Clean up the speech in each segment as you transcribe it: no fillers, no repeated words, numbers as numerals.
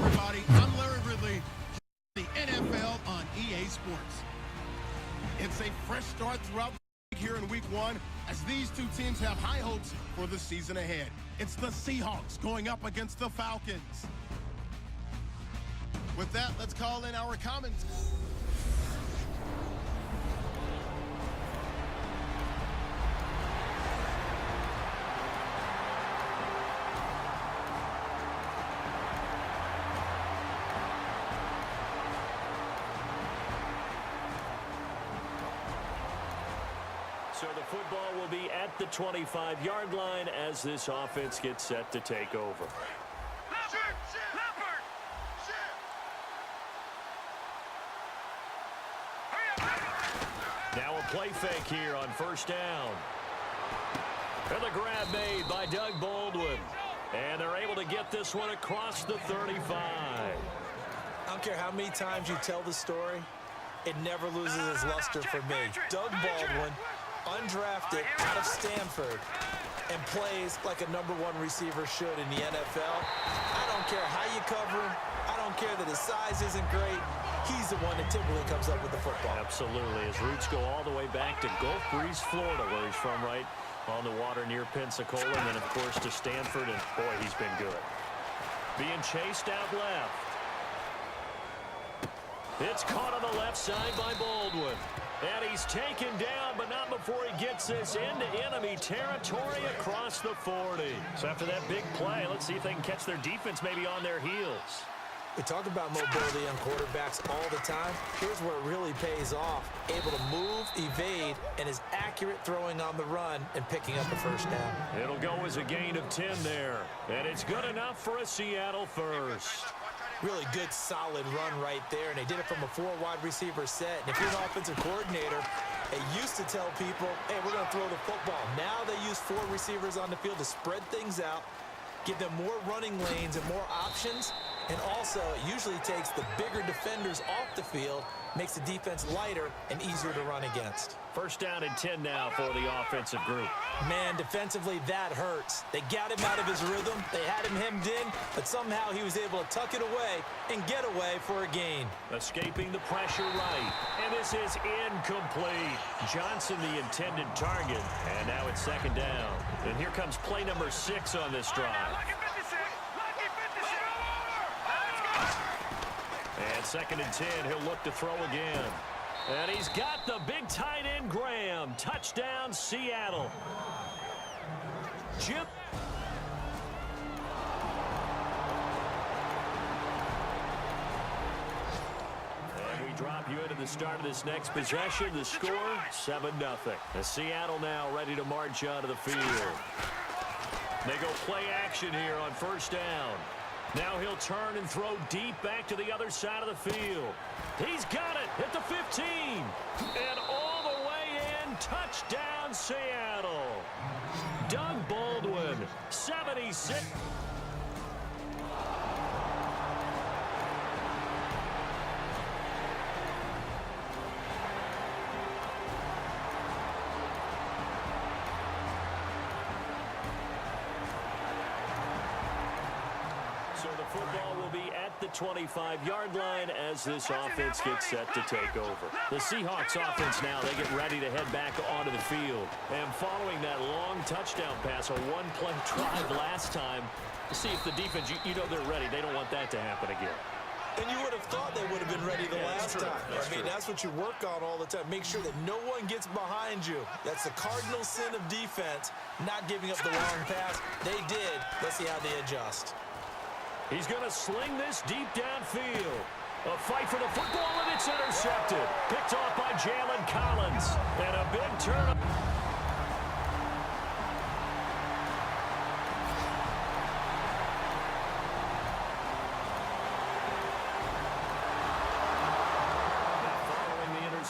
everybody. I'm Larry Ridley, the NFL on EA Sports. It's a fresh start throughout the league here in Week 1 as these two teams have high hopes for the season ahead. It's the Seahawks going up against the Falcons. With that, let's call in our comments. So the football will be at the 25-yard line as this offense gets set to take over. Now a play fake here on first down. And the grab made by Doug Baldwin. And they're able to get this one across the 35. I don't care how many times you tell the story, it never loses its luster for me. Doug Baldwin, undrafted out of Stanford, and plays like a #1 receiver should in the NFL. I don't care how you cover him. I don't care that his size isn't great. He's the one that typically comes up with the football. Absolutely. His roots go all the way back to Gulf Breeze, Florida, where he's from, right on the water near Pensacola, and then, of course, to Stanford, and, boy, he's been good. Being chased out left. It's caught on the left side by Baldwin. And he's taken down, but not before he gets this into enemy territory across the 40. So after that big play, let's see if they can catch their defense maybe on their heels. We talk about mobility on quarterbacks all the time. Here's where it really pays off. Able to move, evade, and is accurate throwing on the run and picking up the first down. It'll go as a gain of 10 there. And it's good enough for a Seattle first. Really good, solid run right there, and they did it from a 4 wide receiver set. And if you're an offensive coordinator, they used to tell people, hey, we're going to throw the football. Now they use 4 receivers on the field to spread things out, give them more running lanes and more options, and also it usually takes the bigger defenders off the field, makes the defense lighter and easier to run against. First down and 10 now for the offensive group. Man, defensively, that hurts. They got him out of his rhythm. They had him hemmed in, but somehow he was able to tuck it away and get away for a gain. Escaping the pressure right. And this is incomplete. Johnson, the intended target. And now it's second down. And here comes play number 6 on this drive. And second and 10, he'll look to throw again. And he's got the big tight end, Graham. Touchdown, Seattle. Jim. And we drop you into the start of this next possession. The score, 7-0. And Seattle now ready to march out of the field. They go play action here on first down. Now he'll turn and throw deep back to the other side of the field. He's got it at the 15. And all the way in, touchdown Seattle. Doug Baldwin, 76. So the football will be at the 25-yard line as this offense gets set to take over. The Seahawks offense now, they get ready to head back onto the field. And following that long touchdown pass, a one-play drive last time, to see if the defense, you know they're ready. They don't want that to happen again. And you would have thought they would have been ready the last time. I mean, that's what you work on all the time. Make sure that no one gets behind you. That's the cardinal sin of defense, not giving up the long pass. They did. Let's see how they adjust. He's going to sling this deep downfield. A fight for the football, and it's intercepted. Picked off by Jalen Collins. And a big turn.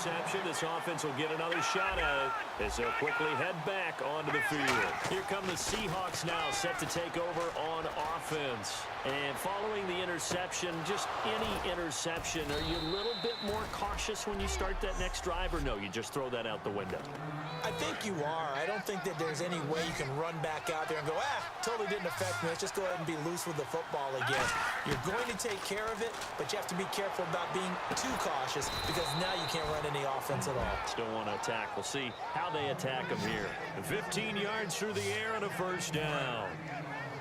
interception. This offense will get another shot at it as they'll quickly head back onto the field. Here come the Seahawks now, set to take over on offense. And following the interception, just any interception, are you a little bit more cautious when you start that next drive, or no, you just throw that out the window? I think you are. I don't think that there's any way you can run back out there and go, totally didn't affect me. Let's just go ahead and be loose with the football again. You're going to take care of it, but you have to be careful about being too cautious because now you can't run any offense at all. Still want to attack. We'll see how they attack them here. 15 yards through the air and a first down.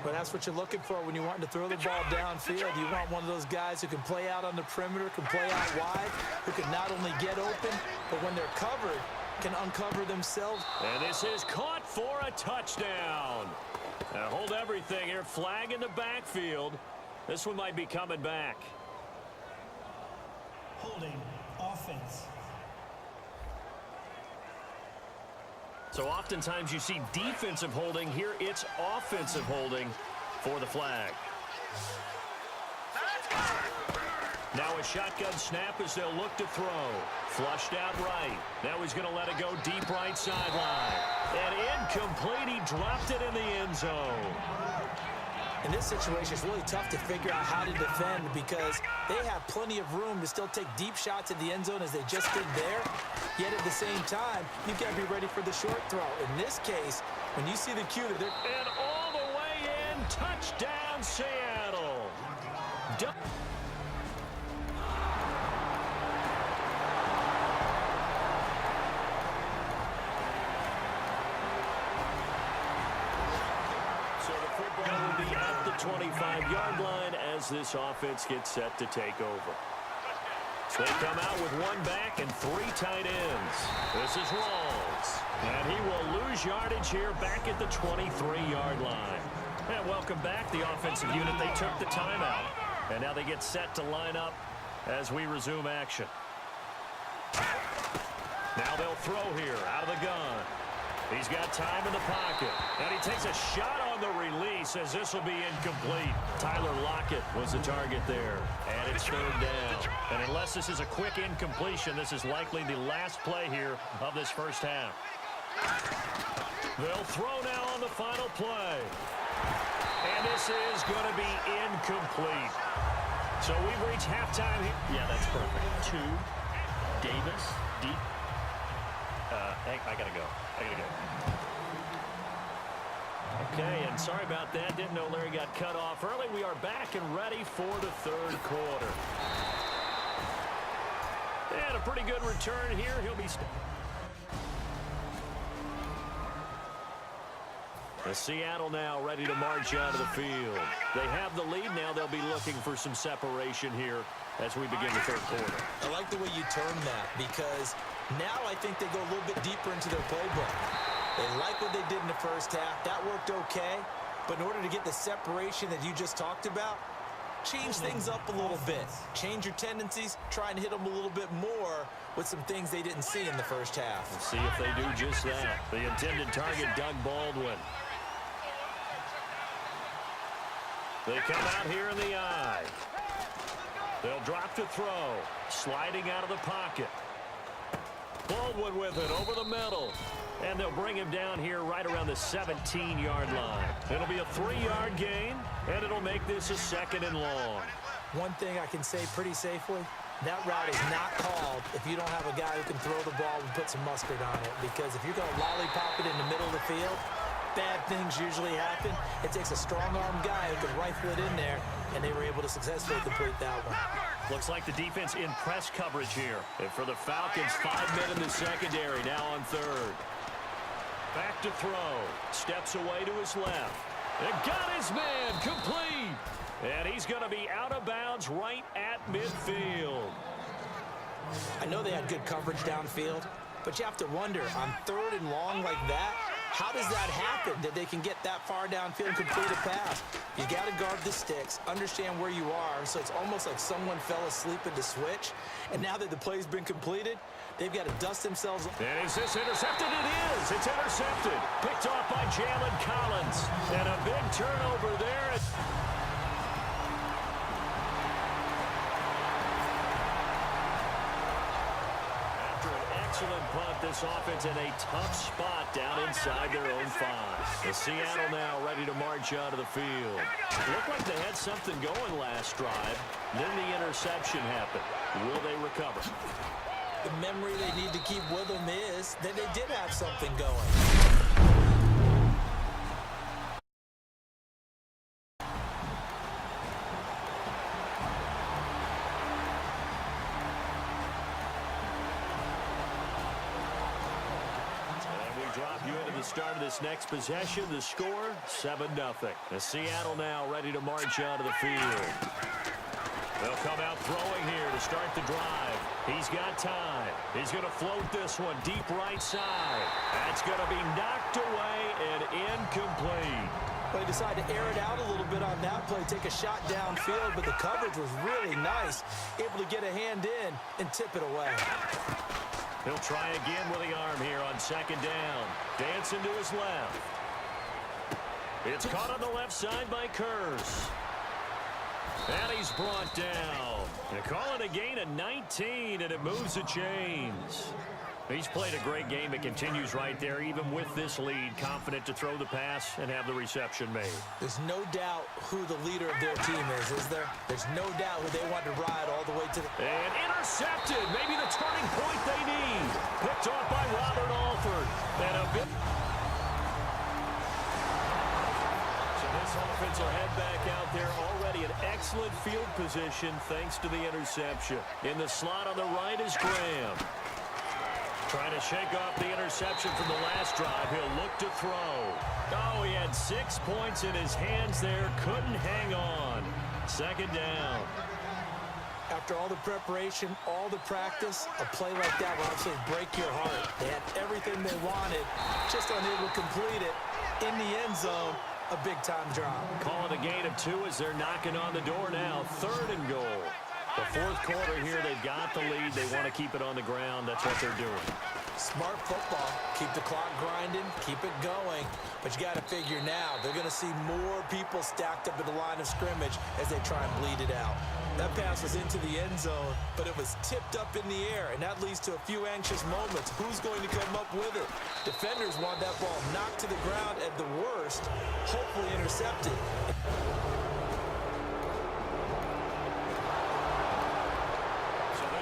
But that's what you're looking for when you want to throw the ball downfield. You want one of those guys who can play out on the perimeter, can play out wide, who can not only get open, but when they're covered, can uncover themselves. And this is caught for a touchdown. Now hold everything here. Flag in the backfield. This one might be coming back. Holding offense. So oftentimes you see defensive holding. Here it's offensive holding for the flag. Now a shotgun snap as they'll look to throw. Flushed out right. Now he's going to let it go deep right sideline. And incomplete. He dropped it in the end zone. In this situation, it's really tough to figure out how to defend because they have plenty of room to still take deep shots at the end zone as they just did there. Yet at the same time, you've got to be ready for the short throw. In this case, when you see the cue that they're... And all the way in, touchdown Seattle. So the football will be at the 25-yard line as this offense gets set to take over. They come out with one back and three tight ends. This is Rawls. And he will lose yardage here back at the 23-yard line. And welcome back, the offensive unit. They took the timeout. And now they get set to line up as we resume action. Now they'll throw here out of the gun. He's got time in the pocket. And he takes a shot on the release as this will be incomplete. Tyler Lockett was the target there. And it's third down. And unless this is a quick incompletion, this is likely the last play here of this first half. They'll throw now on the final play. And this is going to be incomplete. So we've reached halftime here. Yeah, that's perfect. 2, Davis, deep. Hey, I gotta go. Okay, and sorry about that. Didn't know Larry got cut off early. We are back and ready for the third quarter. And a pretty good return here. He'll be... Seattle now ready to march out of the field. They have the lead now. They'll be looking for some separation here as we begin the third quarter. I like the way you term that because now I think they go a little bit deeper into their playbook. They like what they did in the first half. That worked okay. But in order to get the separation that you just talked about, change things up a little bit. Change your tendencies. Try and hit them a little bit more with some things they didn't see in the first half. We'll see if they do just that. The intended target, Doug Baldwin. They come out here in the eye. They'll drop to throw. Sliding out of the pocket. Baldwin with it over the middle. And they'll bring him down here right around the 17-yard line. It'll be a 3-yard gain, and it'll make this a 2nd and long. One thing I can say pretty safely, that route is not called if you don't have a guy who can throw the ball and put some mustard on it. Because if you're going to lollipop it in the middle of the field, bad things usually happen. It takes a strong-arm guy who can rifle it in there, and they were able to successfully complete that one. Looks like the defense in press coverage here. And for the Falcons, 5 men in the secondary, now on third. Back to throw. Steps away to his left. And got his man complete. And he's going to be out of bounds right at midfield. I know they had good coverage downfield, but you have to wonder, on 3rd and long like that, how does that happen that they can get that far downfield and complete a pass? You got to guard the sticks, understand where you are, so it's almost like someone fell asleep at the switch, and now that the play's been completed, they've got to dust themselves. And is this intercepted? It is. It's intercepted. Picked off by Jalen Collins. And a big turnover there. After an excellent punt. This offense in a tough spot down inside their own 5. The Seattle now ready to march out of the field. Looked like they had something going last drive. Then the interception happened. Will they recover? The memory they need to keep with them is that they did have something going. Start of this next possession, the score, 7-0. The Seattle now ready to march out of the field. They'll come out throwing here to start the drive. He's got time. He's going to float this one deep right side. That's going to be knocked away and incomplete. They decided to air it out a little bit on that play, take a shot downfield, but the coverage was really nice. Able to get a hand in and tip it away. He'll try again with the arm here on second down. Dancing to his left. It's caught on the left side by Kurz. And he's brought down. They call it a gain of 19, and it moves the chains. He's played a great game. It continues right there, even with this lead, confident to throw the pass and have the reception made. There's no doubt who the leader of their team is there? There's no doubt who they want to ride all the way to the... And intercepted. Maybe the turning point they need. Picked off by Robert Alford. And a bit... So this offense will head back out there, already in excellent field position thanks to the interception. In the slot on the right is Graham. Trying to shake off the interception from the last drive. He'll look to throw. Oh, he had 6 points in his hands there. Couldn't hang on. Second down. After all the preparation, all the practice, a play like that will absolutely break your heart. They had everything they wanted, just unable to complete it. In the end zone, a big-time drop. Calling a gain of 2 as they're knocking on the door now. 3rd and goal. The fourth quarter here, they've got the lead. They want to keep it on the ground. That's what they're doing. Smart football. Keep the clock grinding. Keep it going. But you got to figure now, they're going to see more people stacked up at the line of scrimmage as they try and bleed it out. That pass was into the end zone, but it was tipped up in the air, and that leads to a few anxious moments. Who's going to come up with it? Defenders want that ball knocked to the ground at the worst, hopefully intercepted.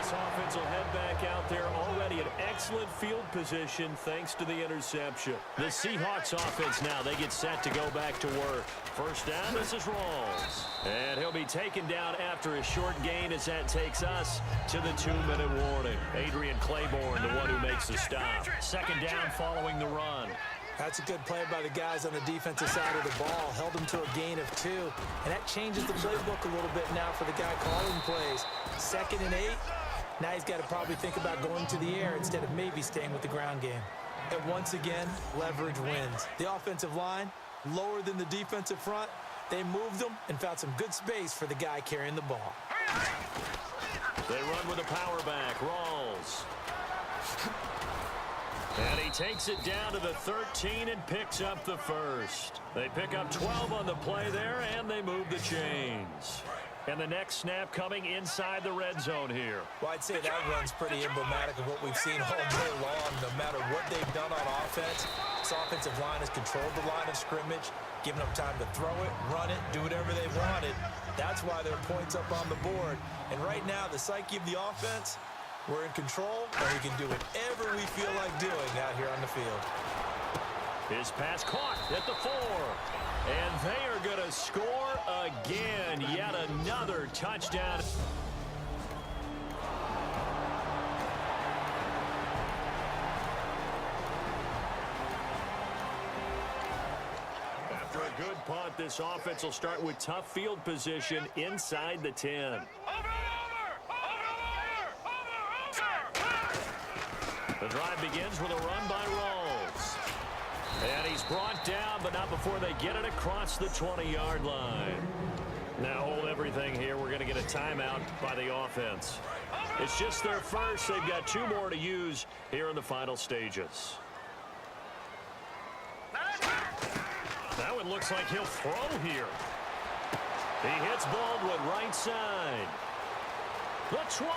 Offense will head back out there, already in excellent field position thanks to the interception. The Seahawks offense now, they get set to go back to work. First down, this is Rawls. And he'll be taken down after a short gain as that takes us to the 2-minute warning. Adrian Claiborne, the one who makes the stop. Second down following the run. That's a good play by the guys on the defensive side of the ball. Held them to a gain of 2. And that changes the playbook a little bit now for the guy calling plays. 2nd and 8. Now he's got to probably think about going to the air instead of maybe staying with the ground game. And once again, leverage wins. The offensive line, lower than the defensive front. They moved them and found some good space for the guy carrying the ball. They run with a power back. Rawls. And he takes it down to the 13 and picks up the first. They pick up 12 on the play there, and they move the chains. And the next snap coming inside the red zone here. Well, I'd say that run's pretty emblematic of what we've seen all day long. No matter what they've done on offense, this offensive line has controlled the line of scrimmage, given them time to throw it, run it, do whatever they wanted. That's why there are points up on the board. And right now, the psyche of the offense, we're in control, and we can do whatever we feel like doing out here on the field. His pass caught at the 4. And they are going to score again. Yet another touchdown. After a good punt, this offense will start with tough field position inside the 10. The drive begins with a run by Rawls. And he's brought down, but not before they get it across the 20-yard line. Now hold everything here. We're going to get a timeout by the offense. It's just their first. They've got 2 more to use here in the final stages. Now it looks like he'll throw here. He hits Baldwin right side. The 20.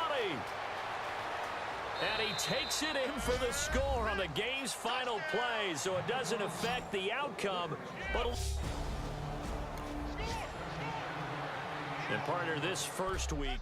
And he takes it in for the score on the game's final play, so it doesn't affect the outcome. But and partner, this first week,